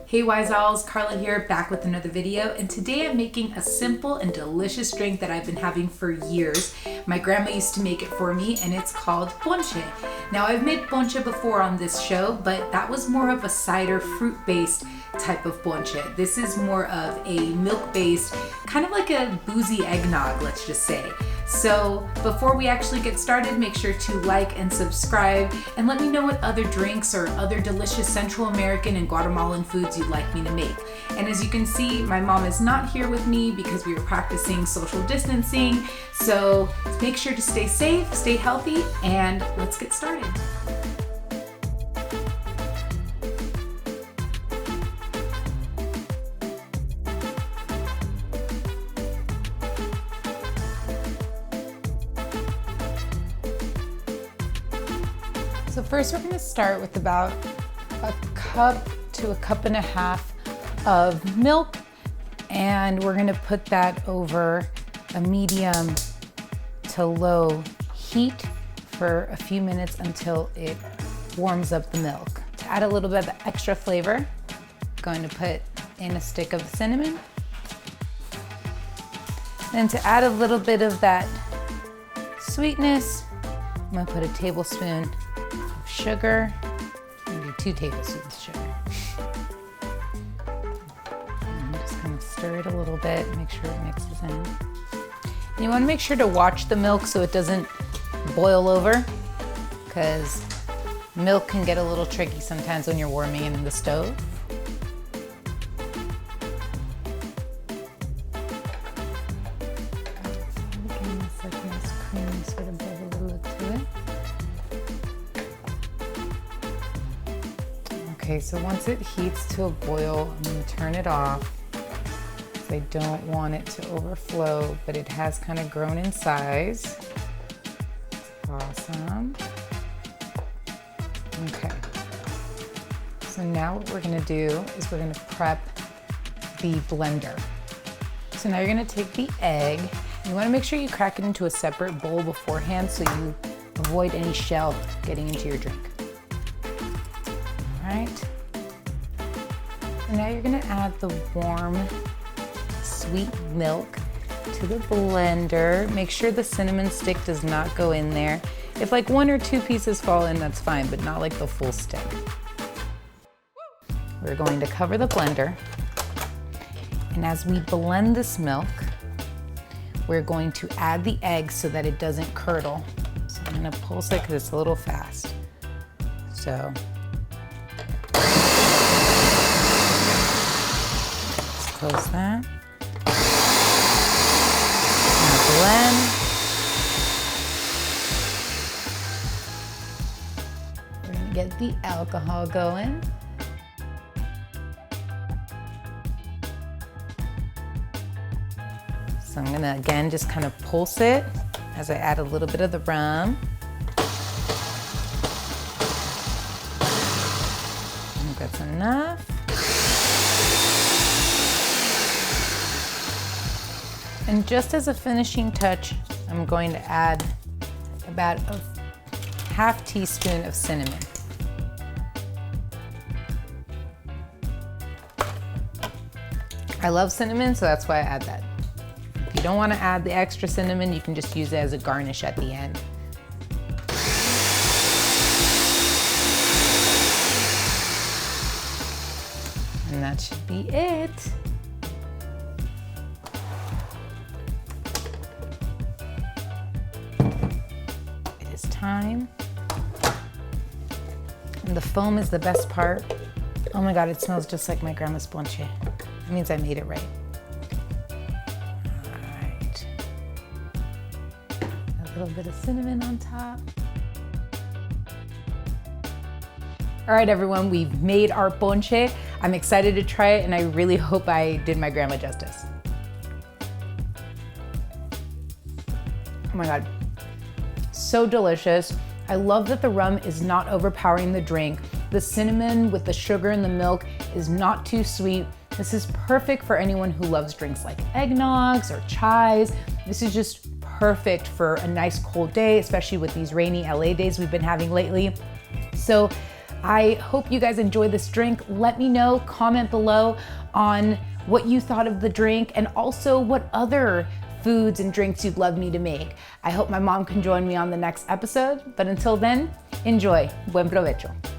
Hey Wise Owls, Carla here, back with another video, and today I'm making a simple and delicious drink that I've been having for years. My grandma used to make it for me, and it's called Ponche. Now I've made Ponche before on this show, but that was more of a cider fruit-based type of Ponche. This is more of a milk-based, kind of like a boozy eggnog, let's just say. So before we actually get started, make sure to like and subscribe and let me know what other drinks or other delicious Central American and Guatemalan foods you'd like me to make. And as you can see, my mom is not here with me because we were practicing social distancing. So make sure to stay safe, stay healthy, and let's get started. So first we're going to start with about a cup to a cup and a half of milk, and we're going to put that over a medium to low heat for a few minutes until it warms up the milk. To add a little bit of extra flavor, I'm going to put in a stick of cinnamon. Then to add a little bit of that sweetness, I'm going to put a tablespoon sugar, maybe 2 tablespoons of sugar. I'm just going to stir it a little bit, make sure it mixes in. And you want to make sure to watch the milk so it doesn't boil over, because milk can get a little tricky sometimes when you're warming it in the stove. Getting this like nice creamy sort of bubbly look to it. Okay, so once it heats to a boil, I'm going to turn it off because I don't want it to overflow, but it has kind of grown in size. Awesome. Okay, so now what we're going to do is we're going to prep the blender. So now you're going to take the egg. You want to make sure you crack it into a separate bowl beforehand so you avoid any shell getting into your drink. Right. And now you're going to add the warm, sweet milk to the blender. Make sure the cinnamon stick does not go in there. If like 1 or 2 pieces fall in, that's fine, but not like the full stick. We're going to cover the blender. And as we blend this milk, we're going to add the egg so that it doesn't curdle. So I'm going to pulse it because it's a little fast. So close that. Blend. We're going to get the alcohol going. So I'm going to again just kind of pulse it as I add a little bit of the rum. I think that's enough. And just as a finishing touch, I'm going to add about a ½ teaspoon of cinnamon. I love cinnamon, so that's why I add that. If you don't want to add the extra cinnamon, you can just use it as a garnish at the end. And that should be it. Time. And the foam is the best part. Oh my God, it smells just like my grandma's ponche. That means I made it right. All right. A little bit of cinnamon on top. All right, everyone, we've made our ponche. I'm excited to try it, and I really hope I did my grandma justice. Oh my God. So delicious. I love that the rum is not overpowering the drink. The cinnamon with the sugar and the milk is not too sweet. This is perfect for anyone who loves drinks like eggnogs or chais. This is just perfect for a nice cold day, especially with these rainy LA days we've been having lately. So I hope you guys enjoy this drink. Let me know, comment below on what you thought of the drink and also what other foods and drinks you'd love me to make. I hope my mom can join me on the next episode, but until then, enjoy. Buen provecho.